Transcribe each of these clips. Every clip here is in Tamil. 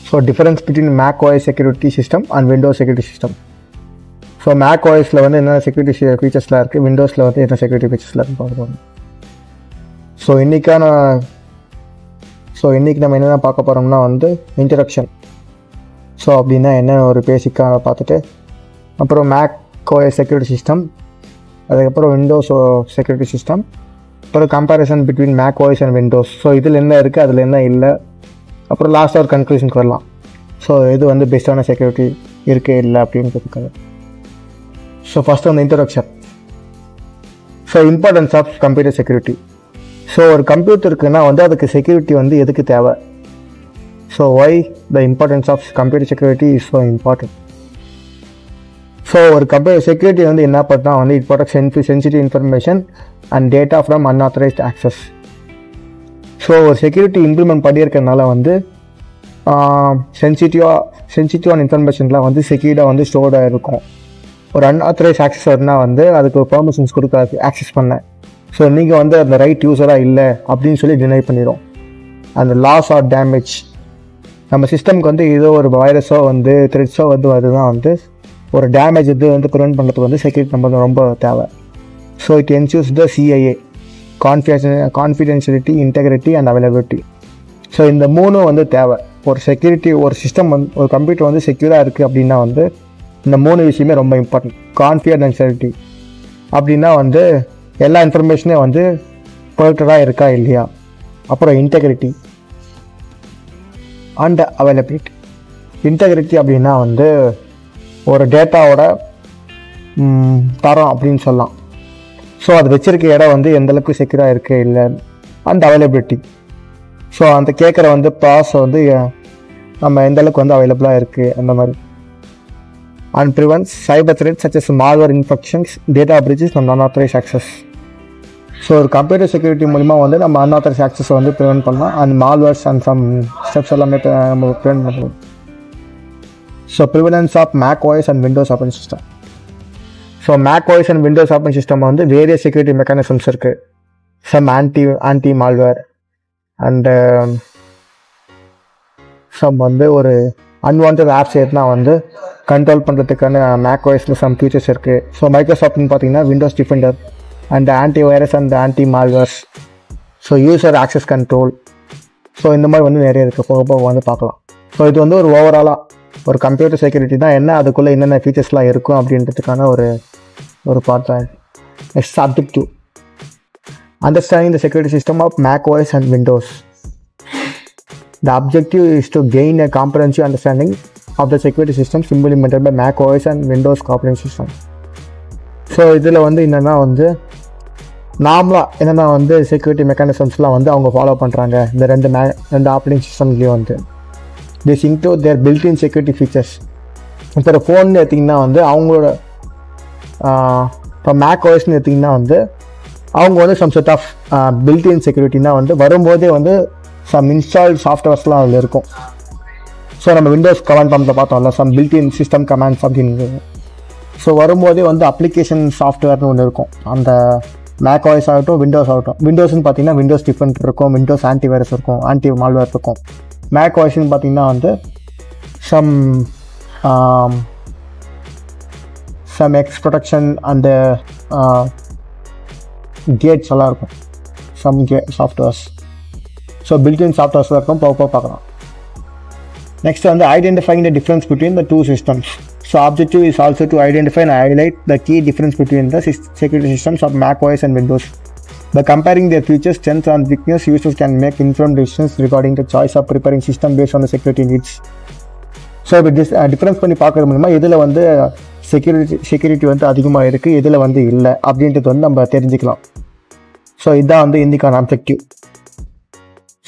So difference between Mac OS security system and Windows security system. So Mac OSல வந்து என்ன செக்யூரிட்டி ஃபீச்சர்ஸ்லாம் இருக்குது, விண்டோஸில் வந்து என்ன செக்யூரிட்டி ஃபீச்சர்ஸ்லாம் இருக்குன்னு பார்க்குறோம். ஸோ இன்றைக்கி நம்ம என்னென்ன பார்க்க போகிறோம்னா வந்து இன்ட்ரடக்ஷன். ஸோ அப்படின்னா என்ன ஒரு பேசிக்காக பார்த்துட்டு அப்புறம் மேக் OS செக்யூரிட்டி சிஸ்டம், அதுக்கப்புறம் விண்டோஸ் செக்யூரிட்டி சிஸ்டம், அப்புறம் comparison between Mac OS and Windows. So இதில் என்ன இருக்குது, அதில் என்ன இல்லை, அப்புறம் லாஸ்ட்டாக ஒரு கன்க்ளூஷனுக்கு வரலாம். ஸோ இது வந்து பெஸ்ட்டான செக்யூரிட்டி இருக்குது இல்லை அப்படின்றதுக்காக. ஸோ ஃபஸ்ட்டு வந்து introduction. So importance of computer security. So ஒரு கம்ப்யூட்டருக்குன்னா வந்து அதுக்கு செக்யூரிட்டி வந்து எதுக்கு தேவை? So why the importance of computer security is so important. So ஒரு கம்ப்யூட்டர் செக்யூரிட்டி வந்து என்ன பண்ணால் வந்து it protect sensitive information and data from unauthorised access. So ஒரு செக்யூரிட்டி இம்ப்ளிமெண்ட் பண்ணியிருக்கிறதுனால வந்து சென்சிட்டிவான இன்ஃபர்மேஷன்லாம் வந்து செக்யூர்டாக வந்து ஸ்டோர்டாக இருக்கும். ஒரு அன்ஆத்தரைஸ் ஆக்சஸ் வருதுனா வந்து அதுக்கு பெர்மிஷன்ஸ் கொடுக்காது ஆக்சஸ் பண்ண. ஸோ நீங்கள் வந்து அந்த ரைட் யூஸராக இல்லை அப்படின்னு சொல்லி டினை பண்ணிடும். அந்த லாஸ் ஆர் டேமேஜ் நம்ம சிஸ்டம்க்கு வந்து ஏதோ ஒரு வைரஸோ வந்து த்ரெட்ஸோ வந்து அதுதான் வந்து ஒரு டேமேஜ் இது வந்து ப்ரிவென்ட் பண்ணுறதுக்கு வந்து செக்யூரிட்டி நம்ம ரொம்ப தேவை. So it ensures the CIA கான்ஃபிடென்ஷியலிட்டி, integrity and availability. So இந்த மூணும் வந்து தேவை. ஒரு செக்யூரிட்டி ஒரு சிஸ்டம் வந்து ஒரு கம்ப்யூட்டர் வந்து செக்யூராக இருக்குது அப்படின்னா வந்து இந்த மூணு விஷயமே ரொம்ப இம்பார்ட்டன்ட். கான்ஃபிடென்ஷியலிட்டி அப்படின்னா வந்து எல்லா இன்ஃபர்மேஷனே வந்து ப்ரொடெக்டடாக இருக்கா இல்லையா, அப்புறம் இன்டெகிரிட்டி அண்ட் அவைலபிலிட்டி. இன்டெகிரிட்டி அப்படின்னா வந்து ஒரு டேட்டாவோட தரம் அப்படின்னு சொல்லலாம். ஸோ அது வச்சிருக்க இடம் வந்து எந்தளவுக்கு செக்யூராக இருக்குது இல்லை. அண்ட் அவைலபிலிட்டி, ஸோ அந்த கேட்குற வந்து ப்ராசஸ் வந்து நம்ம எந்தளவுக்கு வந்து அவைலபிளாக இருக்குது அந்த மாதிரி. And prevents cyber threats such as malware infections, data breaches and unauthorised access. So ஒரு கம்ப்யூட்டர் செக்யூரிட்டி மூலிமா வந்து நம்ம அன்ஆத்தரைஸ்ட் ஆக்சஸை வந்து ப்ரிவென்ட் பண்ணலாம். And malwares and some steps எல்லாமே நம்ம ப்ரிவென்ட் பண்ணலாம். So prevalence of Mac OS and Windows operating system. So Mac OS and Windows operating system வந்து வேரியஸ் செக்யூரிட்டி மெக்கானிசம்ஸ் இருக்குது. Some anti malware and some வந்து ஒரு அன்வான்ட் ஆப்ஸ் எதுனா வந்து கண்ட்ரோல் பண்ணுறதுக்கான மேக் OSல சம் ஃபீச்சர்ஸ் இருக்குது. ஸோ மைக்ரோசாஃப்ட்னு பார்த்தீங்கன்னா Windows Defender and anti virus and anti malwares. So user access control. So இந்த மாதிரி வந்து நிறைய இருக்குது, போக போக வந்து பார்க்கலாம். ஸோ இது வந்து ஒரு ஓவராலாக ஒரு கம்ப்யூட்டர் செக்யூரிட்டி தான் என்ன, அதுக்குள்ளே என்னென்ன ஃபீச்சர்ஸ்லாம் இருக்கும் அப்படின்றதுக்கான ஒரு பார்ட் தான். Next objective. Understanding the security system of Mac OS and Windows. The objective is to gain a comprehensive understanding of the security systems implemented by Mac OS and Windows operating system. So இதில் வந்து என்னென்னா வந்து நார்மலாக என்னென்னா வந்து செக்யூரிட்டி மெக்கானிசம்ஸ்லாம் வந்து அவங்க ஃபாலோ பண்ணுறாங்க இந்த ரெண்டு ஆப்ரேட்டிங் சிஸ்டம்லேயும் வந்து. This include their built in security features. இப்போ ஒரு ஃபோன் எடுத்திங்கன்னா வந்து அவங்களோட இப்போ மேக் OSன்னு எடுத்திங்கன்னா வந்து அவங்க வந்து சம் செட் ஆஃப் பில்ட்இன் செக்யூரிட்டினா வந்து வரும்போதே வந்து சம் இன்ஸ்டால்ட் சாஃப்ட்வேர்ஸ்லாம் அதில் இருக்கும். ஸோ நம்ம விண்டோஸ் கமாண்ட் ப்ராம்ப்டில் பார்த்தோம்ல சம் பில்ட்இன் சிஸ்டம் கமாண்ட்ஸ் அப்படின்னு. ஸோ வரும்போதே வந்து அப்ளிகேஷன் சாஃப்ட்வேர்னு ஒன்று இருக்கும். அந்த மேக் OS ஆகட்டும் விண்டோஸ் ஆகட்டும். விண்டோஸ்ன்னு பார்த்தீங்கன்னா விண்டோஸ் டிஃபெண்டர் இருக்கும், விண்டோஸ் ஆன்டி வைரஸ் இருக்கும், ஆன்டி மால்வேர் இருக்கும். மேக் OSன்னு பார்த்தீங்கன்னா வந்து some X protection and gates எல்லாம் இருக்கும், சம் சாஃப்ட்வேர்ஸ். ஸோ பில்ட்இன் சாஃப்ட்வேர்ஸ்லாம் இருக்கும், போக பார்க்கலாம். நெக்ஸ்ட் வந்து identifying the difference between the two systems. So objective is also to identify and highlight the key difference between the security systems of Mac OS and Windows. By comparing their features, strengths and weakness, users can make informed decisions regarding the choice of preparing system based on the security needs. So இப்போ டிஃப்ரென்ஸ் பண்ணி பார்க்குறது மூலமாக இதில் வந்து செக்யூரிட்டி வந்து அதிகமாக இருக்குது, இதில் வந்து இல்லை அப்படின்றது வந்து நம்ம தெரிஞ்சுக்கலாம். ஸோ இதுதான் வந்து இன்றைக்கான ஆப்ஜெக்டிவ்.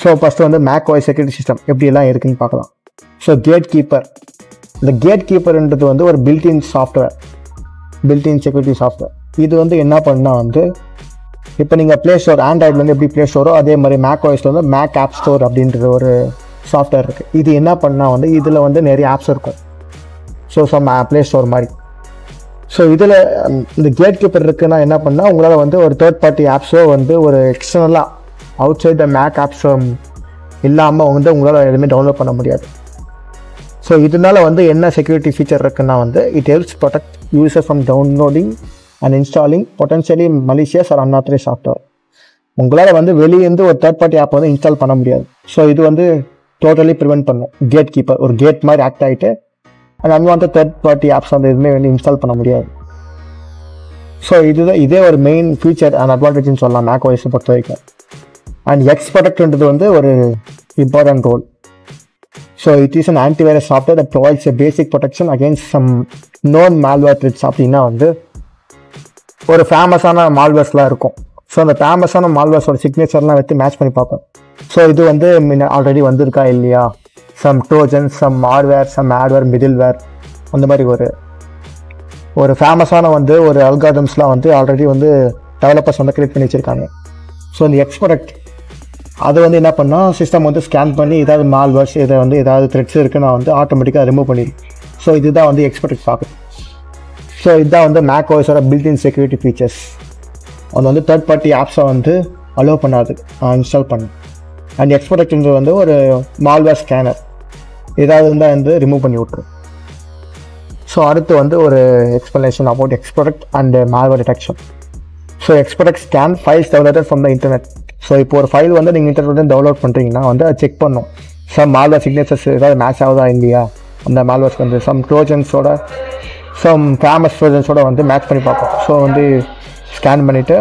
ஸோ ஃபஸ்ட்டு வந்து மேக் OS செக்யூரிட்டி சிஸ்டம் எப்படியெல்லாம் இருக்குதுன்னு பார்க்கலாம். So gatekeeper. இந்த கேட் கீப்பர்ன்றது வந்து ஒரு built in software, built in security software. இது வந்து என்ன பண்ணால் வந்து இப்போ நீங்கள் ப்ளே ஸ்டோர் ஆண்ட்ராய்டில் வந்து எப்படி ப்ளே ஸ்டோரோ அதே மாதிரி மேக் OSல வந்து மேக் ஆப் ஸ்டோர் அப்படின்றது ஒரு சாஃப்ட்வேர் இருக்குது. இது என்ன பண்ணால் வந்து இதில் வந்து நிறைய ஆப்ஸ் இருக்கும். ஸோ ப்ளே ஸ்டோர் மாதிரி. ஸோ இதில் இந்த கேட் கீப்பர் இருக்குன்னா என்ன பண்ணால் உங்களால் வந்து ஒரு தேர்ட் பார்ட்டி ஆப்ஸோ வந்து ஒரு எக்ஸ்டர்னலாக outside the Mac apps இல்லாமல் வந்து உங்களால் எதுவுமே டவுன்லோட் பண்ண முடியாது. ஸோ இதனால வந்து என்ன செக்யூரிட்டி ஃபீச்சர் இருக்குன்னா வந்து it helps protect user from downloading and installing potentially malicious or unauthorised software. உங்களால் வந்து வெளியேருந்து ஒரு தேர்ட் பார்ட்டி ஆப் வந்து இன்ஸ்டால் பண்ண முடியாது. ஸோ இது வந்து டோட்டலி ப்ரிவென்ட் பண்ணும். கேட் கீப்பர் ஒரு கேட் மாதிரி ஆக்ட் ஆகிட்டு and unwanted third party apps வந்து எதுவுமே வந்து இன்ஸ்டால் பண்ண முடியாது. ஸோ இதே ஒரு மெயின் ஃபீச்சர் அண்ட் அட்வான்டேஜ்னு சொல்லலாம் மேக் ஓஎஸை பொறுத்த வரைக்கும். அண்ட் எக்ஸ் ப்ரொடெக்ட்ன்றது வந்து ஒரு important role. So it is an antivirus software that provides a basic protection against some known malware threats. அப்படின்னா வந்து ஒரு ஃபேமஸான மால்வேர்ஸ்லாம் இருக்கும். ஸோ அந்த ஃபேமஸான மால்வேர்ஸோட சிக்னேச்சர்லாம் வச்சு மேட்ச் பண்ணி பார்ப்போம். ஸோ இது வந்து ஆல்ரெடி வந்திருக்கா இல்லையா, some trojan, some malware, some adware, middleware, அந்த மாதிரி ஒரு ஃபேமஸான வந்து ஒரு அல்காரிதம்ஸ்லாம் வந்து ஆல்ரெடி வந்து டெவலப்பர்ஸ் வந்து கிரியேட் பண்ணி வச்சுருக்காங்க. ஸோ இந்த எக்ஸ் ப்ரொடெக்ட் அது வந்து என்ன பண்ணால் சிஸ்டம் வந்து ஸ்கேன் பண்ணி ஏதாவது மால்வேர்ஸ் இதை வந்து ஏதாவது த்ரெட்ஸ் இருக்குன்னா வந்து ஆட்டோமேட்டிக்காக ரிமூவ் பண்ணிடும். ஸோ இதுதான் வந்து எக்ஸ் ப்ரொடெக்ட் பார்க்குது. ஸோ இதுதான் வந்து மேக் ஓஎஸோட பில்ட்-இன் செக்யூரிட்டி ஃபீச்சர்ஸ். அது வந்து தேர்ட் பார்ட்டி ஆப்ஸை வந்து அலோவ் பண்ணாது இன்ஸ்டால் பண்ண. அண்ட் எக்ஸ் ப்ரொடெக்ட்ன்றது வந்து ஒரு மால்வேர் ஸ்கேனர், ஏதாவது இருந்தால் வந்து ரிமூவ் பண்ணி விட்ரும். ஸோ அடுத்து வந்து ஒரு explanation about X protect and malware detection. So X protect scan files downloaded from the internet. So இப்போ ஒரு ஃபைல் வந்து நீங்கள் இன்டர்நெட் டவுன்லோட் பண்ணுறீங்கன்னா வந்து அதை செக் பண்ணும். சம் மால்வேர் சிக்னேச்சர்ஸ் ஏதாவது மேட்ச் ஆகுதா இல்லையா, அந்த மால்வேர்ஸ் வந்து சம் ட்ரோஜன்ஸோட சம் ஃபேமஸ் ட்ரோஜன்ஸோட வந்து மேட்ச் பண்ணி பார்ப்போம். ஸோ வந்து ஸ்கேன் பண்ணிவிட்டு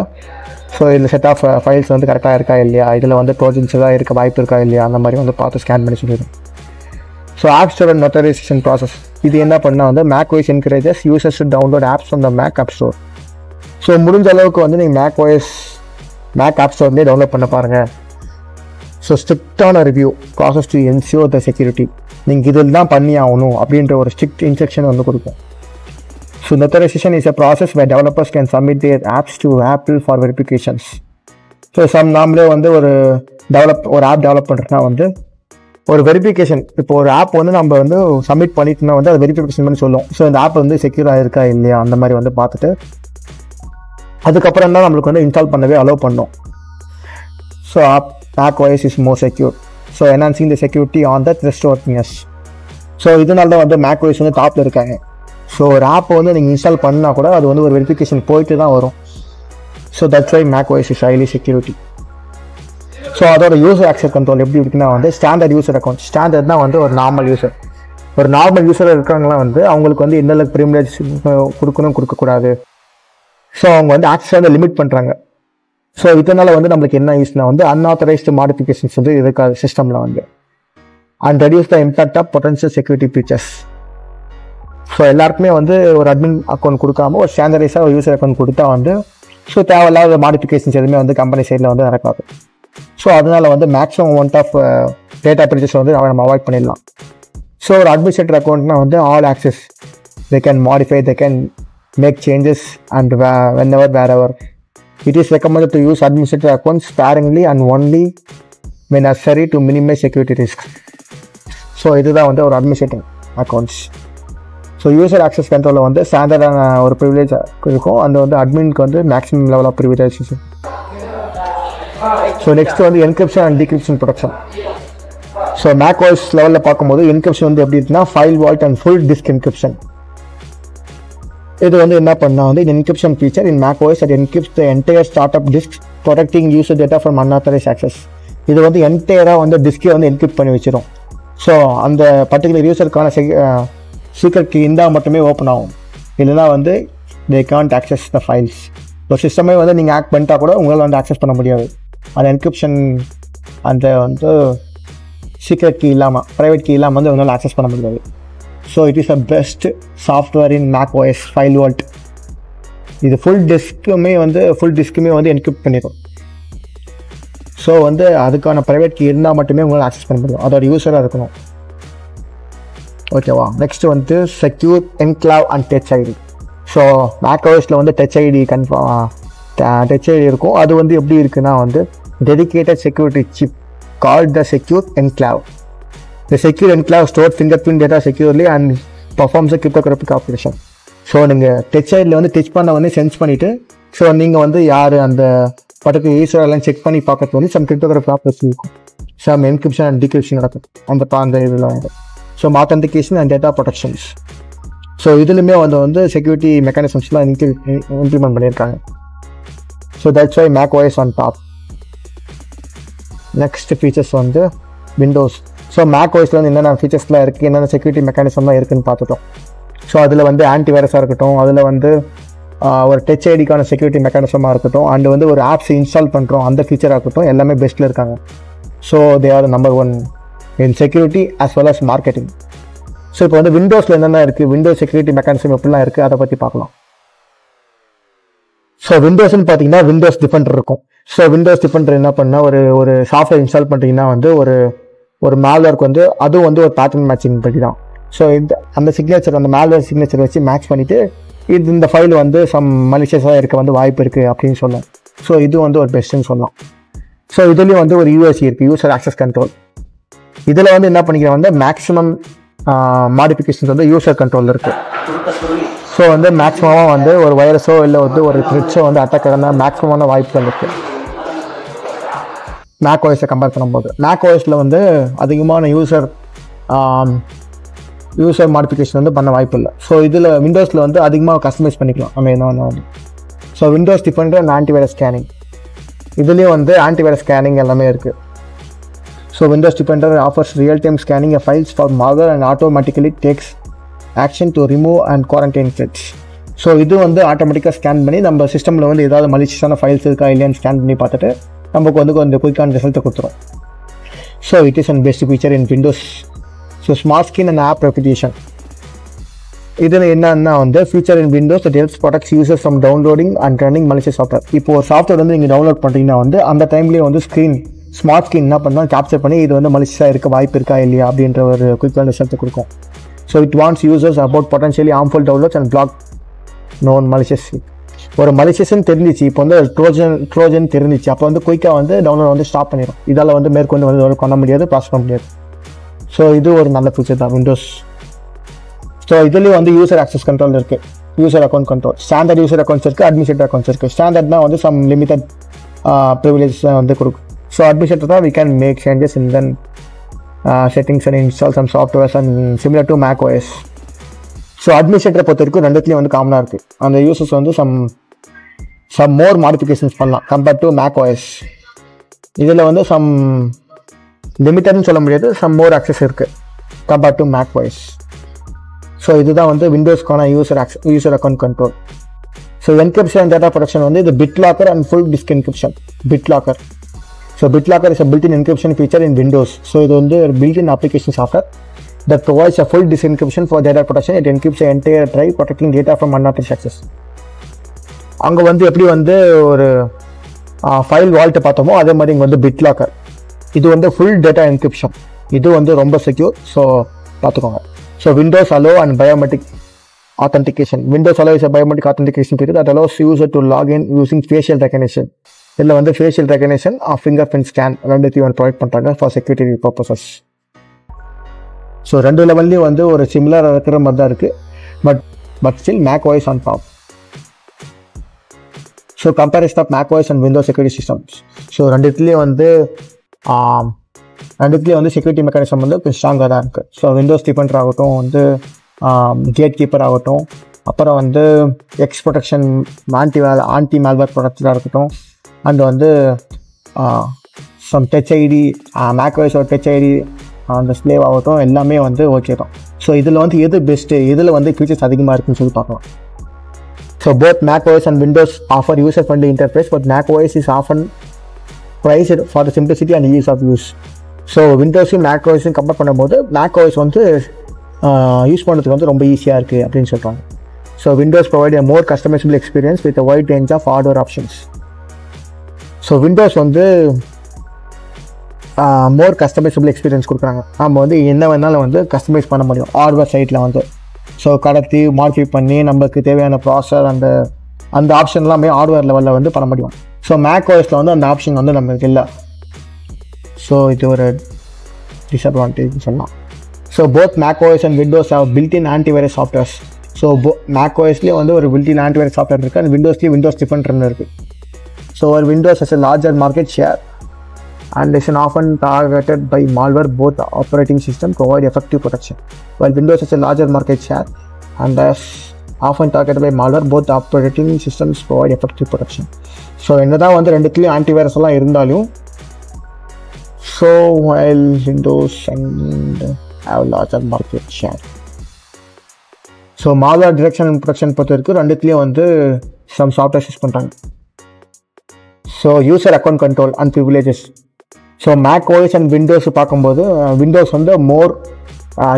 ஸோ இதில் செட் ஆஃப் ஃபைல்ஸ் வந்து கரெக்டாக இருக்கா இல்லையா, இதில் வந்து ட்ரோஜன்ஸ் ஏதாவது இருக்க வாய்ப்பு இருக்கா இல்லையா, அந்த மாதிரி வந்து பார்த்து ஸ்கேன் பண்ணி சொல்லிடும். So app store and notarization process இது என்ன பண்ணால் வந்து Mac OS encourages users to download apps from the Mac app store. So முடிஞ்ச அளவுக்கு வந்து நீங்கள் மேக் ஆப் ஸ்டோர்லேயே டவுன்லோட் பண்ண பாருங்கள். ஸோ ஸ்ட்ரிக்டான review process to ensure the security. நீங்கள் இதில் தான் பண்ணி ஆகணும் அப்படின்ற ஒரு ஸ்ட்ரிக்ட் இன்ஸ்ட்ரக்ஷன் வந்து கொடுக்கும். So notarisation is a process where developers can submit their apps to Apple for verifications. So நாமளே வந்து ஒரு ஆப் டெவலப் பண்ணுறதுனா வந்து ஒரு வெரிஃபிகேஷன், இப்போ ஒரு ஆப் வந்து நம்ம வந்து சப்மிட் பண்ணிட்டோம்னா வந்து அதை வெரிஃபிகேஷன் பண்ணி சொல்லும். ஸோ இந்த ஆப் வந்து செக்யூராக இருக்கா இல்லையா அந்த மாதிரி வந்து பார்த்துட்டு அதுக்கப்புறம் தான் நம்மளுக்கு வந்து இன்ஸ்டால் பண்ணவே அலோவ் பண்ணோம். So Mac OS is more secure. So enhancing the security on the trustworthiness. So இதனால தான் வந்து மேக் ஓஎஸ் வந்து டாப்பில் இருக்காங்க. ஸோ ஒரு ஆப்பை வந்து நீங்கள் இன்ஸ்டால் பண்ணால் கூட அது வந்து ஒரு வெரிஃபிகேஷன் போயிட்டு தான் வரும். So that's why Mac OS is highly security. So அதோட யூசர் ஆக்சஸ் கண்ட்ரோல் எப்படி இருக்குன்னா வந்து ஸ்டாண்டர்ட் யூசர் அக்கௌண்ட். ஸ்டாண்டர்ட்னா வந்து ஒரு நார்மல் யூசர் இருக்கிறவங்களாம் வந்து அவங்களுக்கு வந்து எந்த அளவுக்கு ப்ரிவிலேஜ் கொடுக்கக்கூடாது. ஸோ அவங்க வந்து ஆக்சஸ் வந்து லிமிட் பண்ணுறாங்க. ஸோ இதனால் வந்து நம்மளுக்கு என்ன யூஸ்னா வந்து அன்ஆத்தரைஸ்டு மாடிஃபிகேஷன்ஸ் வந்து இருக்காது சிஸ்டமில் வந்து. And reduce the impact of potential security features. So எல்லாருக்குமே வந்து ஒரு அட்மின் அக்கௌண்ட் கொடுக்காம ஒரு ஸ்டாண்டர்டைஸாக ஒரு யூசர் அக்கௌண்ட் கொடுத்தா வந்து ஸோ தேவையில்லாத மாடிஃபிகேஷன்ஸ் எதுவுமே வந்து கம்பெனி சைடில் வந்து நடக்காது. ஸோ அதனால் வந்து maximum amount of data breaches வந்து நம்ம அவாய்ட் பண்ணிடலாம். ஸோ ஒரு அட்மினிஸ்ட்ரேட்டர் அக்கௌண்ட்னா வந்து all access, they can modify, they can make changes and whenever, wherever. It is recommended to use administrator accounts sparingly and only when necessary to minimize security risks. So இதுதான் வந்து ஒரு administrator accounts. So user access கண்ட்ரோலில் வந்து ஸ்டாண்டர்டான ஒரு ப்ரிவிலேஜ் இருக்கும். அந்த வந்து அட்மினுக்கு வந்து maximum level of privilege. So next வந்து encryption and decryption protection. So Mac OS லெவலில் பார்க்கும்போது என்கிரிப்ஷன் வந்து எப்படி இருக்குன்னா file vault and full disk encryption. இது வந்து என்ன பண்ணால் வந்து encryption feature in Mac OS that encrypts the entire startup disk protecting user data from unauthorized access. இது வந்து என்டையராக வந்து டிஸ்கே வந்து என்கிரிப்ட் பண்ணி வச்சிடும். ஸோ அந்த பர்டிகுலர் யூசருக்கான சீக்ரெட் கீ இருந்தால் மட்டுமே ஓப்பன் ஆகும், இல்லைனா வந்து they can't access the files. ஒரு சிஸ்டமே வந்து நீங்கள் ஆக்ட் பண்ணிட்டா கூட உங்களால் வந்து ஆக்சஸ் பண்ண முடியாது. அந்த என்கிரிப்ஷன் அந்த வந்து சீக்ரெட் கீ இல்லாமல், ப்ரைவேட் கீ இல்லாமல் வந்து உங்களால் ஆக்சஸ் பண்ண முடியாது. So it is a best software in Mac OS file vault. இது ஃபுல் டிஸ்க்குமே வந்து என்கிரிப்ட் பண்ணிடும். ஸோ வந்து அதுக்கான ப்ரைவேட் கீ இருந்தால் மட்டுமே உங்களால் ஆக்சஸ் பண்ண முடியும், அதோட யூஸராக இருக்கணும். ஓகேவா. நெக்ஸ்ட் வந்து secure enclave and touch ID. So Mac ஓஎஸில் வந்து டச் ஐடி இருக்கும். அது வந்து எப்படி இருக்குன்னா வந்து dedicated security chip called the secure enclave. The secure enclave stores fingerprint data securely and performs a cryptographic operation. So நீங்கள் டச் ஐடியில் வந்து டச் பண்ண வந்து சென்ஸ் பண்ணிவிட்டு ஸோ நீங்கள் வந்து யார் அந்த பர்டிகுலர் யூஸர் எல்லாம் செக் பண்ணி பார்க்கறது வந்து சம் கிரிப்டோகிராஃபிக் ஆப்ரேஷன் இருக்கும். சம் என்கிரிப்ஷன் அண்ட் டிகிரிப்ஷன் நடக்கும் அந்த இதில் வந்து. So authentication and data protections. So இதுலையுமே வந்து செக்யூரிட்டி மெக்கானிசம்ஸ்லாம் இம்ப்ளிமெண்ட் பண்ணியிருக்காங்க. So that's why Mac OS on top. Next features வந்து விண்டோஸ். ஸோ மேக் OSல வந்து என்னென்ன ஃபீச்சர்ஸ்லாம் இருக்குது, என்னென்ன செக்யூரிட்டி மெக்கானிசம்லாம் இருக்குதுன்னு பார்த்துட்டோம். ஸோ அதில் வந்து ஆன்டிவைரஸாக இருக்கட்டும், அதில் வந்து ஒரு டச் ஐடிக்கான செக்யூரிட்டி மெக்கானிசமாக இருக்கட்டும், அண்ட் வந்து ஒரு ஆப்ஸ் இன்ஸ்டால் பண்ணுறோம் அந்த ஃபீச்சராக இருக்கட்டும், எல்லாமே பெஸ்ட்டில் இருக்காங்க. So they are number 1 in security as well as marketing. So இப்போ வந்து விண்டோஸில் என்னென்ன இருக்குது, விண்டோஸ் செக்யூரிட்டி மெக்கானிசம் எப்படிலாம் இருக்குது அதை பற்றி பார்க்கலாம். ஸோ விண்டோஸ்ன்னு பார்த்தீங்கன்னா விண்டோஸ் டிஃபெண்டர் இருக்கும். ஸோ விண்டோஸ் டிஃபெண்டர் என்ன பண்ணால் ஒரு சாஃப்ட்வேர் இன்ஸ்டால் பண்ணுறீங்கன்னா வந்து ஒரு மேல்வேருக்கு வந்து அதுவும் வந்து ஒரு பேட்டர்ன் மேட்சிங் பற்றி தான். ஸோ அந்த சிக்னேச்சர், அந்த மேல்வேர் சிக்னேச்சர் வச்சு மேட்ச் பண்ணிவிட்டு இந்த ஃபைல் வந்து சம் மலிஷியஸாக இருக்க வந்து வாய்ப்பு இருக்குது அப்படின்னு சொல்லலாம். ஸோ இது வந்து ஒரு பெஸ்ட்டுன்னு சொல்லலாம். ஸோ இதுலேயும் வந்து ஒரு UAC இருக்குது, யூசர் ஆக்சஸ் கண்ட்ரோல். இதில் வந்து என்ன பண்ணிக்கிறேன் வந்து மேக்ஸிமம் மாடிஃபிகேஷன்ஸ் வந்து யூசர் கண்ட்ரோலில் இருக்குது. ஸோ வந்து மேக்ஸிமமாக வந்து ஒரு வைரஸோ இல்லை வந்து ஒரு த்ரெட்ஸோ வந்து அட்டாக் ஆகினா மேக்ஸிமமான வாய்ப்புகள் இருக்குது மேக் OSஐ கம்பேர் பண்ணும்போது. மேக் OSல வந்து அதிகமான யூசர் மாடிஃபிகேஷன் வந்து பண்ண வாய்ப்பு இல்லை. ஸோ இதில் விண்டோஸில் வந்து அதிகமாக கஸ்டமைஸ் பண்ணிக்கலாம் நம்ம என்ன வந்து. So Windows Defender and antivirus scanning, இதுலேயும் வந்து ஆன்டிவைரஸ் ஸ்கேனிங் எல்லாமே இருக்குது. So Windows Defender offers real time scanning files for malware and automatically takes action to remove and quarantine threats. So இது வந்து ஆட்டோமேட்டிக்காக ஸ்கேன் பண்ணி நம்ம சிஸ்டமில் வந்து ஏதாவது மலிஷியஸான ஃபைல்ஸ் இருக்கா இல்லையான்னு ஸ்கேன் பண்ணி பார்த்துட்டு நமக்கு வந்து கொஞ்சம் குயிக்கான ரிசல்ட்டை கொடுத்துரும். So it is and best feature in Windows. So smart skin and app replication, இதில் என்னன்னா வந்து feature in Windows that helps protects users from downloading and running malicious software. இப்போ ஒரு சாஃப்ட்வேர் வந்து நீங்கள் டவுன்லோட் பண்ணுறீங்கன்னா வந்து அந்த டைம்லேயே வந்து ஸ்மார்ட் ஸ்கின் என்ன பண்ணால் கேப்சர் பண்ணி இது வந்து மலிஷியஸாக இருக்க வாய்ப்பு இருக்கா இல்லையா அப்படின்ற ஒரு குயிக்கான ரிசல்ட்டை கொடுக்கும். So it wants users about potentially harmful downloads and block known malicious. ஒரு மலிஷியஸ்ன்னு தெரிஞ்சிச்சு, இப்போ வந்து ட்ரோஜன் தெரிஞ்சிச்சு, அப்போ வந்து குயிக்காக வந்து டவுன்லோட் வந்து ஸ்டாப் பண்ணிடும். இதால் வந்து மேற்கொண்டு வந்து பண்ண முடியாது, ப்ராசஸ் பண்ண முடியாது. ஸோ இது ஒரு நல்ல ஃபீச்சர் தான் விண்டோஸ். ஸோ இதுலேயும் வந்து யூசர் ஆக்சஸ் கண்ட்ரோல் இருக்குது, user account control. Standard user accounts இருக்குது, அட்மினிஸ்ட்ரேட்டர் அக்கௌண்ட்ஸ் இருக்குது. ஸ்டாண்டர்ட்னா வந்து சம் லிமிட்டட் ப்ரிவிலேஜஸ் வந்து கொடுக்கும். ஸோ அட்மினிஸ்ட்ரேட்டர் தான் we can make changes in the settings and install some softwares and similar to Mac OS. So அட்மினிஸ்ட்ரேட்டரை பொறுத்த வரைக்கும் ரெண்டுத்துலேயும் வந்து காமனாக இருக்குது. அந்த யூசர்ஸ் வந்து சம் மோர் மாடிஃபிகேஷன்ஸ் பண்ணலாம் கம்பேர்ட் டு Mac OS. இதில் வந்து சம் லிமிட்டட்னு சொல்ல முடியாது, சம் மோர் ஆக்சஸ் இருக்குது compared to Mac OS. So இதுதான் வந்து விண்டோஸ்க்கான user account control. So encryption and data protection வந்து இது BitLocker and full disk encryption. BitLocker, so BitLocker is a built-in encryption feature in Windows. So இது வந்து ஒரு built-in application software that provides a full disk encryption for data protection. It encrypts the entire drive, protecting data from unauthorized access. அங்கே வந்து எப்படி வந்து ஒரு ஃபைல் வால்ட்டை பார்த்தோமோ அதே மாதிரி இங்கே வந்து பிட்லாக்கர். இது வந்து ஃபுல் டேட்டா என்கிரிப்ஷன், இது வந்து ரொம்ப செக்யூர். ஸோ பார்த்துக்கோங்க. So Windows allow and biometric authentication. Windows allow is a biometric authentication period that allows user to log in using facial recognition. இதில் வந்து facial recognition finger print scan ரெண்டுத்தையும் வந்து ப்ரொவைட் பண்ணுறாங்க ஃபார் செக்யூரிட்டி பர்பஸஸ். ஸோ ரெண்டு லெவல்லையும் வந்து ஒரு சிமிலராக இருக்கிற மாதிரி தான் இருக்குது, but still Mac OS on top. So comparison of Mac OS and Windows security systems. So ரெண்டுத்துலேயும் வந்து செக்யூரிட்டி மெக்கானிசம் வந்து கொஞ்சம் ஸ்ட்ராங்காக தான் இருக்குது. ஸோ விண்டோஸ் டிஃபெண்டர் ஆகட்டும், வந்து கேட் கீப்பர் ஆகட்டும், அப்புறம் வந்து எக்ஸ் ப்ரொடெக்ஷன் ஆன்டி மேல்வேர் ப்ரொடக்டாக இருக்கட்டும், அண்ட் வந்து some touch ID Mac OS touch ID அந்த ஸ்லேவ் ஆகட்டும், எல்லாமே வந்து ஓகே தான். ஸோ இதில் வந்து எது பெஸ்ட்டு, இதில் வந்து ஃபீச்சர்ஸ் அதிகமாக இருக்குன்னு சொல்லி பார்க்கலாம். So both Mac OS and Windows offer user-friendly interface, but Mac OS is often priced for the simplicity and ease of use. So விண்டோஸையும் Mac OSையும் கம்பேர் பண்ணும்போது Mac OS வந்து யூஸ் பண்ணுறதுக்கு வந்து ரொம்ப ஈஸியாக இருக்குது அப்படின்னு சொல்கிறாங்க. So Windows provide a more customizable experience with a wide range of hardware options. So Windows வந்து மோர் கஸ்டமைசபிள் எக்ஸ்பீரியன்ஸ் கொடுக்குறாங்க. நம்ம வந்து என்ன வேணாலும் வந்து கஸ்டமைஸ் பண்ண முடியும் ஹார்ட்வேர் சைட்டில் வந்து. ஸோ கடத்தி மாடிஃபை பண்ணி நம்மளுக்கு தேவையான ப்ராசஸர் அந்த ஆப்ஷன் எல்லாமே ஹார்ட்வேர் லெவலில் வந்து பண்ண முடியும். ஸோ Mac OSல வந்து அந்த ஆப்ஷன் வந்து நம்மளுக்கு இல்லை. ஸோ இது ஒரு டிஸ்அட்வான்டேஜ் சொல்லலாம். So both Mac OS and Windows have built-in antivirus softwares. So Mac OSலேயே வந்து ஒரு built-in antivirus software இருக்குது, அண்ட் விண்டோஸ்லேயே விண்டோஸ் டிஃபெண்டர்னு இருக்குது. ஸோ ஒரு Windows has a larger market share and is often targeted by malware. Both operating systems provide effective protection. While Windows has a larger market share and is often targeted by malware, both operating systems provide effective protection. So என்னதான் வந்து ரெண்டுத்துலேயும் ஆன்டிவைரஸ் எல்லாம் இருந்தாலும், so while Windows and have larger market share, so malware detection and protection பொறுத்த வரைக்கும் ரெண்டுத்துலேயும் வந்து some software யூஸ் பண்ணுறாங்க. So user account control and privileges. So Mac OS and Windows பார்க்கும்போது விண்டோஸ் வந்து மோர்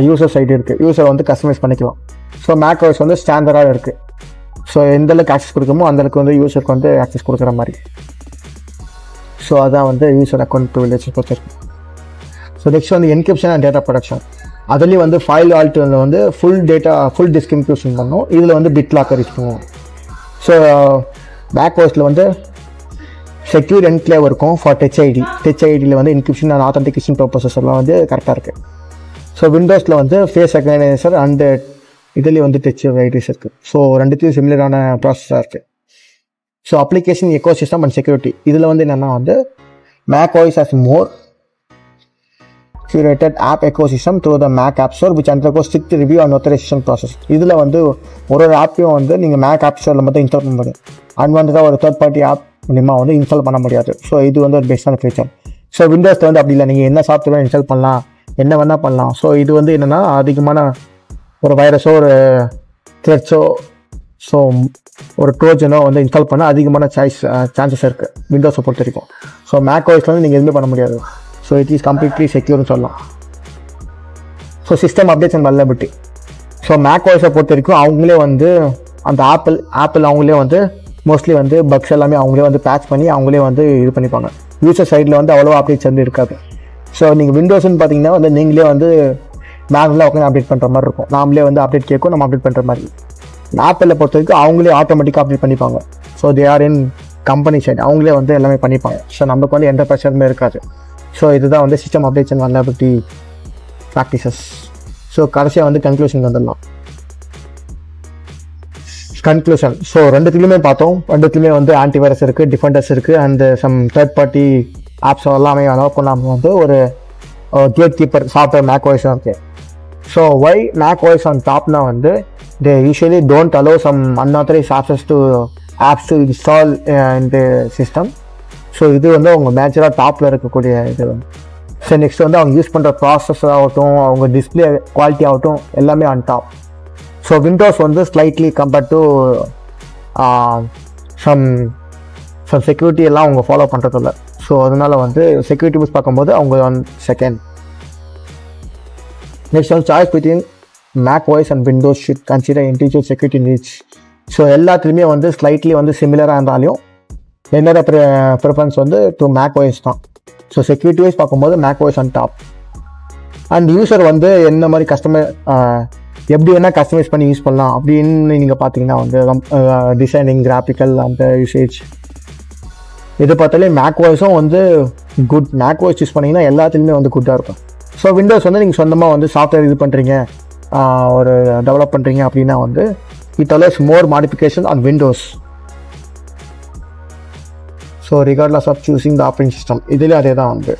யூசர் சைடு இருக்குது, யூசர் வந்து கஸ்டமைஸ் பண்ணிக்கலாம். ஸோ மேக் ஓஎஸ் வந்து ஸ்டாண்டர்டாக இருக்குது. ஸோ எந்தளவுக்கு ஆக்சஸ் கொடுக்குமோ அந்தளவுக்கு வந்து யூசருக்கு வந்து ஆக்சஸ் கொடுக்குற மாதிரி. ஸோ அதான் வந்து யூசர் அக்கௌண்ட் ப்ரிவிலேஜ் பொறுத்திருக்கு. ஸோ நெக்ஸ்ட் வந்து என்கிரிப்ஷன் அண்ட் டேட்டா ப்ரொடக்ஷன். அதுலேயும் வந்து ஃபைல் ஆல்ட்டில் வந்து ஃபுல் டிஸ்க் என்கிரிப்ஷன் பண்ணணும். இதில் வந்து பிட் லாக்கர் யூஸ் பண்ணுவோம். ஸோ மேக் ஓஎஸில் வந்து செக்யூர் என்க்ளேவ் இருக்கும் ஃபார் டச் ஐடி. டச் ஐடியில் வந்து என்கிரிப்ஷன் அண்ட் ஆத்தென்டிகேஷன் பர்பஸஸ் எல்லாம் வந்து கரெக்டாக இருக்குது. ஸோ விண்டோஸில் வந்து ஃபேஸ் ரெகனைசர் அண்டு இதுலேயும் வந்து டச் ஐடிஸ் இருக்குது. ஸோ ரெண்டுத்தையும் சிமிலரான ப்ராசஸாக இருக்குது. So application echo system and security. இதில் வந்து என்னென்னா வந்து Mac OS has more curated app ecosystem through the Mac App Store which undergoes strict review and authorization process. இதில் வந்து ஒரு ஆப்பையும் வந்து நீங்கள் மேக் ஆப் ஸ்டோரில் மட்டும் இன்ஸ்டால் பண்ண முடியும். அன்வான்டாக ஒரு தேர்ட் பார்ட்டி ஆப் மூலிமா வந்து இன்ஸ்டால் பண்ண முடியாது. ஸோ இது வந்து ஒரு பெஸ்ட்டான ஃபீச்சர். ஸோ விண்டோஸில் வந்து அப்படி இல்லை, நீங்கள் என்ன சாஃப்ட்வேர் இன்ஸ்டால் பண்ணலாம், என்ன வேணால் பண்ணலாம். ஸோ இது வந்து என்னென்னா அதிகமான ஒரு வைரஸோ ஒரு த்ரெட்ஸோ ஸோ ஒரு ட்ரோஜனோ வந்து இன்ஸ்டால் பண்ண அதிகமான சான்சஸ் இருக்குது விண்டோஸை பொறுத்த வரைக்கும். ஸோ மேக் ஓஎஸில் வந்து நீங்கள் எதுவுமே பண்ண முடியாது. ஸோ இட் இஸ் கம்ப்ளீட்லி செக்யூர்னு சொல்லலாம். So system updates and vulnerability. So Mac ஓஎஸை பொறுத்த வரைக்கும் அவங்களே வந்து அந்த ஆப்பிள் அவங்களே வந்து மோஸ்ட்லி வந்து பக்ஸ் எல்லாமே அவங்களே வந்து பேட்ச் பண்ணி அவங்களே வந்து இது பண்ணிப்பாங்க. யூசர் சைடில் வந்து அவ்வளோ அப்டேட்ஸ் வந்து இருக்காது. ஸோ நீங்கள் விண்டோஸ்ன்னு பார்த்தீங்கன்னா வந்து நீங்களே வந்து மேனுவலாக உட்காந்து அப்டேட் பண்ணுற மாதிரி இருக்கும். நாமளே வந்து அப்டேட் கேட்கும், நம்ம அப்டேட் பண்ணுற மாதிரி. ஆப்பிளில் பொறுத்த வரைக்கும் அவங்களே ஆட்டோமேட்டிக்காக அப்டேட் பண்ணிப்பாங்க. So they are in company side, அவங்களே வந்து எல்லாமே பண்ணிப்பாங்க. ஸோ நமக்கு வந்து எந்த ப்ரெஷருமே இருக்காது. ஸோ இதுதான் வந்து system updates and vulnerability practices. So கடைசியாக வந்து கன்க்ளூஷன் வந்துடலாம். கன்க்ளூஷன். ஸோ ரெண்டுத்துலையுமே பார்த்தோம். ரெண்டுத்துலையுமே வந்து ஆன்டிவைரஸ் இருக்குது, டிஃபெண்டர்ஸ் இருக்குது, and some third party apps எல்லாமே அலோவ் பண்ணாமல் வந்து ஒரு gatekeeper software Mac OS இருக்குது. So why Mac OS on டாப்னா வந்து they usually don't allow some unauthorized access to apps to install in the system. So இது வந்து அவங்க மேஜராக டாப்பில் இருக்கக்கூடிய இது. ஸோ நெக்ஸ்ட் வந்து அவங்க யூஸ் பண்ணுற ப்ராசஸ் ஆகட்டும், அவங்க டிஸ்பிளே குவாலிட்டி ஆகட்டும், எல்லாமே ஆன் டாப். ஸோ விண்டோஸ் வந்து slightly compared to some security எல்லாம் அவங்க ஃபாலோ பண்ணுறதில்ல. ஸோ அதனால் வந்து செக்யூரிட்டி யூஸ் பார்க்கும்போது அவங்க செகண்ட். நெக்ஸ்ட் வந்து choice between Mac OS and Windows should consider individual security needs. So எல்லாத்துலேயுமே வந்து ஸ்லைட்லி வந்து சிமிலராக இருந்தாலும் என்னோட ப்ரிஃபரன்ஸ் வந்து டு மேக் ஓஎஸ் தான். ஸோ செக்யூரிட்டி வைஸ் பார்க்கும்போது make OS on top. And user வந்து என்ன மாதிரி எப்படி வேணால் கஸ்டமைஸ் பண்ணி யூஸ் பண்ணலாம் அப்படின்னு நீங்கள் பார்த்தீங்கன்னா வந்து டிசைனிங், கிராஃபிக்கல் அந்த யூசேஜ் இது பார்த்தாலே மேக் ஓஎஸும் வந்து குட். மேக் ஓஎஸ் யூஸ் பண்ணிங்கன்னா எல்லாத்துலேயுமே வந்து குட்டாக இருக்கும். ஸோ விண்டோஸ் வந்து நீங்கள் சொந்தமாக வந்து சாஃப்ட்வேர் இது பண்ணுறீங்க, ஒரு டெவலப் பண்ணுறீங்க அப்படின்னா வந்து it allows more modification on Windows. So regardless of choosing the operating system இதில் அதே தான் வந்து.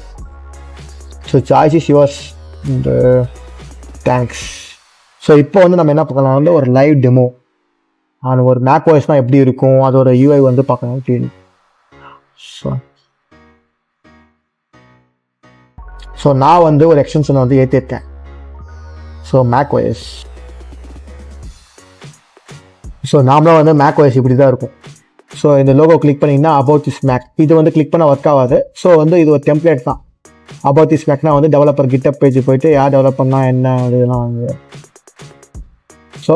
So choice is yours and thanks. So இப்போ வந்து நம்ம என்ன பார்க்கலாம் வந்து ஒரு லைவ் டெமோ அது ஒரு மேக் ஓஎஸ்னால் எப்படி இருக்கும், அதோட யூஐ வந்து பார்க்கலாம் அப்படின்னு. ஸோ நான் வந்து ஒரு எக்ஸ்டென்ஷனை வந்து ஏற்றிருக்கேன். So Mac OS. ஸோ நாமளாக வந்து மேக் ஓஎஸ் இப்படி தான் இருக்கும். ஸோ இந்த லோகோ கிளிக் பண்ணிங்கன்னா அபவுட் திஸ் மேக் இது வந்து கிளிக் பண்ணால் ஒர்க் ஆகாது. ஸோ வந்து இது ஒரு டெம்ப்ளேட் தான். அபவுட் திஸ் மேக்னா வந்து டெவலப்பர் கிட்டப் பேஜ் போயிட்டு யார் டெவலப் பண்ணால் என்ன இதெல்லாம் வந்து. ஸோ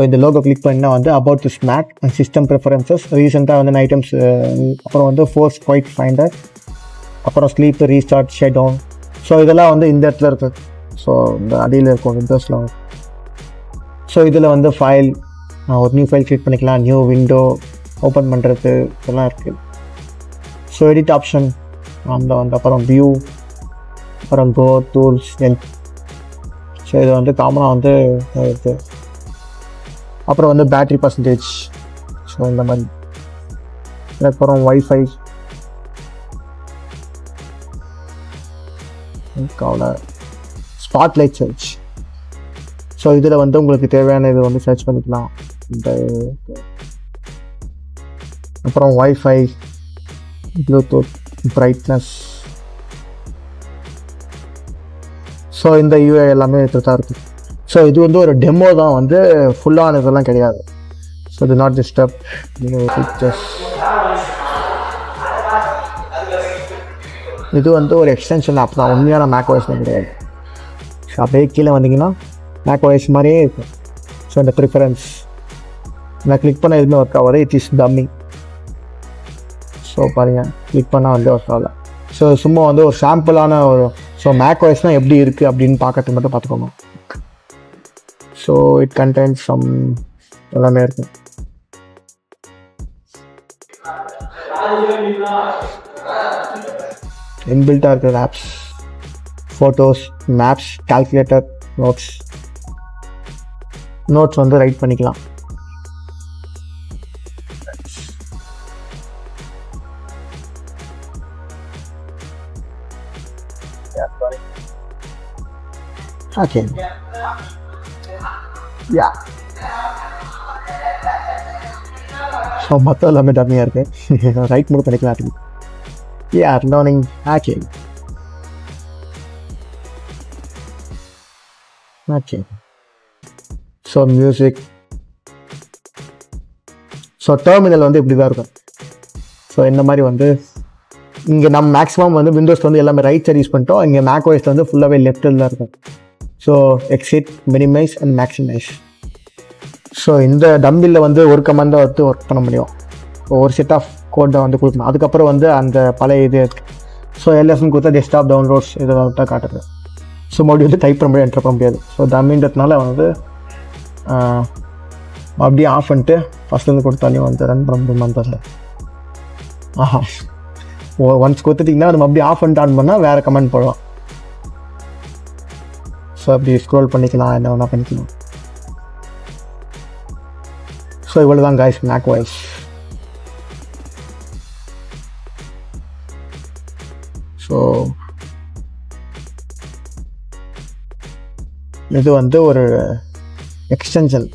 இந்த லோகோ கிளிக் பண்ணால் வந்து about this Mac and system preferences, ரீசெண்டாக வந்து ஐட்டம்ஸ், அப்புறம் வந்து ஃபோர்ஸ் குவைட் ஃபைண்டர், அப்புறம் sleep, restart, shut down. So இதெல்லாம் வந்து இந்த இடத்துல இருக்குது. ஸோ இந்த அடியில் இருக்கும் விண்டோஸில். ஸோ இதில் வந்து ஃபைல், ஒரு நியூ ஃபைல் கிளிக் பண்ணிக்கலாம், நியூ விண்டோ ஓப்பன் பண்ணுறது இதெல்லாம் இருக்குது. ஸோ எடிட் ஆப்ஷன் அந்த வந்து அப்புறம் வியூ, அப்புறம் கோ டூல்ஸ், ஹெல்ப். ஸோ இது வந்து காமனாக வந்து இருக்குது. அப்புறம் வந்து பேட்ரி பர்சன்டேஜ், ஸோ இந்த மாதிரி. அப்புறம் ஒய்ஃபை, ஒர்க் ஆகல. Spotlight search. ஸோ இதில் வந்து உங்களுக்கு தேவையான இது வந்து சர்ச் பண்ணிக்கலாம். இந்த அப்புறம் வைஃபை, ப்ளூடூத், பிரைட்னஸ். ஸோ இந்த யூஐ எல்லாமே தான் இருக்குது. ஸோ இது வந்து ஒரு டெமோ தான், வந்து ஃபுல்லான இதெல்லாம் கிடையாது. ஸோ இது நாட் டிஸ்டர்ப் பிக்சர்ஸ். இது வந்து ஒரு எக்ஸ்டென்ஷன் ஆப் தான், உண்மையான மேக்ஓஎஸ் கிடையாது. ஸோ அப்படியே கீழே வந்தீங்கன்னா மேக்ஓஎஸ் மாதிரியே இருக்கும். ஸோ இந்த ப்ரிஃபரன்ஸ் நான் கிளிக் பண்ண எதுவுமே ஒர்க் ஆகாது. It is dummy. ஸோ பாருங்கள், கிளிக் பண்ணால் வந்து ஒர்க் ஆகல. ஸோ சும்மா வந்து ஒரு சாம்பிளான ஒரு ஸோ மேக்ஓஎஸ்னால் எப்படி இருக்குது அப்படின்னு பார்க்கறதுக்கு மட்டும் பார்த்துக்கோங்க. ஸோ இட் கண்டென்ஸ் சம் எல்லாமே இருக்குது. இன்பில்ட்டாக இருக்கிற apps, photos, maps, calculator, notes வந்து ரைட் பண்ணிக்கலாம். Okay, ya. ஸோ மொத்தம் எல்லாமே டம்மியாக இருக்குது. ரைட் மூட் பண்ணிக்கலாம். Ya, learning hacking. Okay. So music. So terminal வந்து இப்படி தான் இருக்கும். ஸோ இந்த மாதிரி வந்து இங்கே நம்ம மேக்ஸிமம் வந்து விண்டோஸ் வந்து எல்லாமே ரைட் சைட் யூஸ் பண்ணிட்டோம். இங்கே மேக்ஓஎஸ் வந்து ஃபுல்லாகவே லெஃப்ட்டில் தான் இருக்கும். So exit, minimise and maximise. So இந்த டம்பிளில் வந்து ஒரு கமாண்டை வந்து ஒர்க் பண்ண முடியும். ஒரு செட் ஆஃப் கோட்டை வந்து கொடுக்கணும். அதுக்கப்புறம் வந்து அந்த பழைய இது. ஸோ எல்எஸ்ன்னு கொடுத்தா டெஸ்க்டாப் டவுன்லோட்ஸ் இதெல்லாம் தான் காட்டுறது. ஸோ மறுபடியும் வந்து டைப் பண்ண முடியாது, என்டர் பண்ண முடியாது. ஸோ டம்மின்றதுனால வந்து அப்படியே ஆஃப் பண்ணிட்டு ஃபஸ்ட்லேருந்து கொடுத்தாலையும் வந்து ரன் பண்ண முடியுமான்னு தெரியல. ஆஹா, ஒன்ஸ் கொடுத்துட்டிங்கன்னா நம்ம அப்படியே ஆஃப் பண்ணிட்டு ஆன் பண்ணால் வேறு கமெண்ட் போடலாம். ஸோ அப்படி ஸ்க்ரோல் பண்ணிக்கலாம், என்ன வேணால் பண்ணிக்கலாம். ஸோ இவ்வளோ தான் கைஸ் மேக்ஓஎஸ். ஸோ இது வந்து ஒரு எக்ஸ்டென்ஷன்.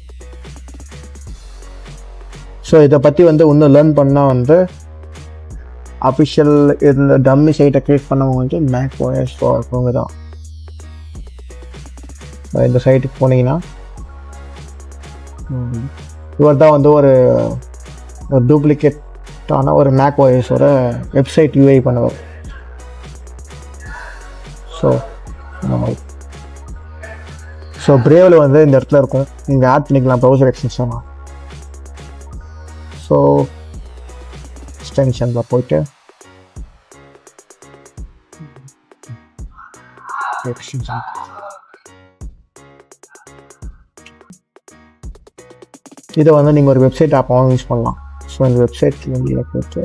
ஸோ இதை பற்றி வந்து இன்னும் லேர்ன் பண்ணால் வந்து அஃபிஷியல் இந்த டம்மி சைட்டை க்ரியேட் பண்ணவங்க வந்து மேக்ஓஎஸ் அவங்க தான். இந்த சைட்டுக்கு போனீங்கன்னா இவர் தான் வந்து ஒரு டூப்ளிகேட்டான ஒரு மேக்ஓஎஸோட வெப்சைட் யூஐ பண்ணுவார். ஸோ பிரேவில் வந்து இந்த இடத்துல இருக்கும், நீங்கள் ஆட் பண்ணிக்கலாம் ப்ரௌசர் எக்ஸ்டென்ஷன். ஸோ எக்ஸ்டென்ஷனில் போயிட்டு எக்ஸ்டென்ஷன் இதை வந்து நீங்கள் ஒரு வெப்சைட் ஆப்பாகவும் யூஸ் பண்ணலாம். ஸோ இந்த வெப்சைட்ல வந்து போய்ட்டு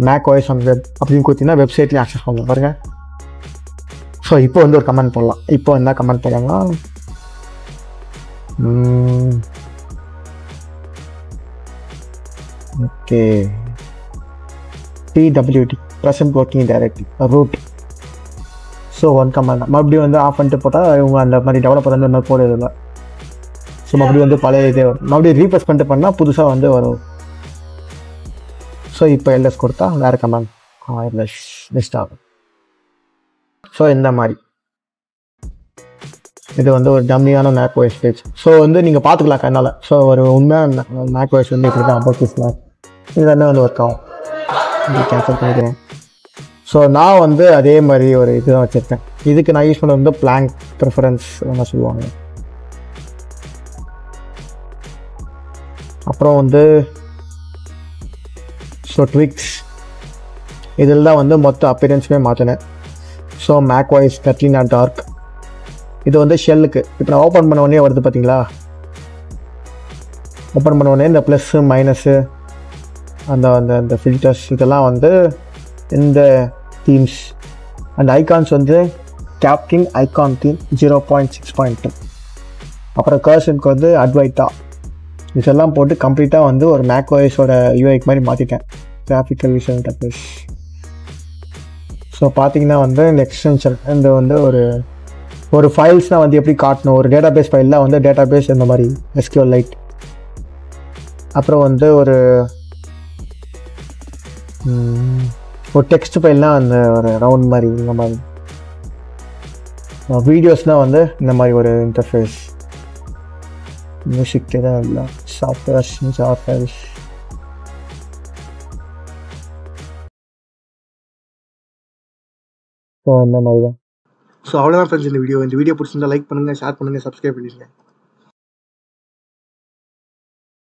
மேக்ஓஎஸ் ஆன் வெப் அப்படின்னு கொடுத்தீங்கன்னா வெப்சைட்லேயும் ஆக்சஸ் பண்ணலாம் பாருங்க. ஸோ இப்போ வந்து ஒரு கமெண்ட் போடலாம். இப்போ என்ன கமெண்ட் போடலாம்னா okay PWD present working directly root. So one command மறுபடியும் வந்து ஆஃப் பண்ணிட்டு போட்டால் இவங்க அந்த மாதிரி டெவலப்பர் வந்து இந்த மாதிரி போடுறதில்லை. ஸோ மறுபடியும் வந்து பழைய இதே வரும், மறுபடியும் ரீப்ரெஸ் பண்ணிட்டு பண்ணால் புதுசாக வந்து வரும். ஸோ இப்போ எல்எஸ் கொடுத்தா வேறு கமெண்ட் எல்எஸ் லிஸ்ட் ஆகும். ஸோ இந்த மாதிரி இது வந்து ஒரு டம்மியான மேக்ஓஎஸ் பேஜ். ஸோ வந்து நீங்கள் பார்த்துக்கலாம் கண்ணால். ஸோ ஒரு உண்மையான மேக்ஓஎஸ் வந்து இப்படி தான் அபோட் இது என்ன வந்து ஒர்க் ஆகும். கேன்சல் பண்ணிக்கிறேன். ஸோ நான் வந்து அதே மாதிரி ஒரு இதுதான் வச்சுருக்கேன். இதுக்கு நான் யூஸ் பண்ண வந்து பிளாங்க் ப்ரிஃபரன்ஸ் என்ன சொல்லுவாங்க. அப்புறம் வந்து ஸோ ட்விக்ஸ் இதில் தான் வந்து மொத்த அப்பியரன்ஸுமே மாற்றினேன். ஸோ மேக்ஓஎஸ் கட்லினா டார்க் இது வந்து ஷெல்லுக்கு. இப்போ நான் ஓப்பன் பண்ண உடனே வருது பார்த்தீங்களா, ஓப்பன் பண்ண உடனே இந்த ப்ளஸ்ஸு மைனஸு அந்த அந்த அந்த ஃபில்டர்ஸ் இதெல்லாம் வந்து இந்த தீம்ஸ் அண்ட் ஐகான்ஸ் வந்து கேப்கிங் ஐகான் தீம் 0.6.2. அப்புறம் கர்சனுக்கு வந்து அட்வைட்டா இதெல்லாம் போட்டு கம்ப்ளீட்டாக வந்து ஒரு மேக்ஓஎஸோட யூஐக்கு மாதிரி மாற்றிட்டேன். Graphical visual interface. ஸோ பார்த்தீங்கன்னா வந்து இந்த எக்ஸ்டென்ஷன் இந்த வந்து ஒரு ஃபைல்ஸ்னால் வந்து எப்படி காட்டணும், ஒரு டேட்டாபேஸ் ஃபைல்லாம் வந்து டேட்டாபேஸ் இந்த மாதிரி SQLite. அப்புறம் வந்து ஒரு டெக்ஸ்ட் ஃபைல்னால் அந்த ஒரு ரவுண்ட் மாதிரி இந்த மாதிரி. வீடியோஸ்னால் வந்து இந்த மாதிரி ஒரு இன்டர்ஃபேஸ். மியூசிக் தான் இல்லை, சாஃப்ட்வேர்ஸ் ஃபைல்ஸ். ஸோ அந்த மாதிரி தான். ஸோ அவ்வளோதான் ஃப்ரெண்ட்ஸ் இந்த வீடியோ பிடிச்சிருந்தா லைக் பண்ணுங்கள், ஷேர் பண்ணுங்கள், சப்ஸ்கிரைப் பண்ணிடுங்க.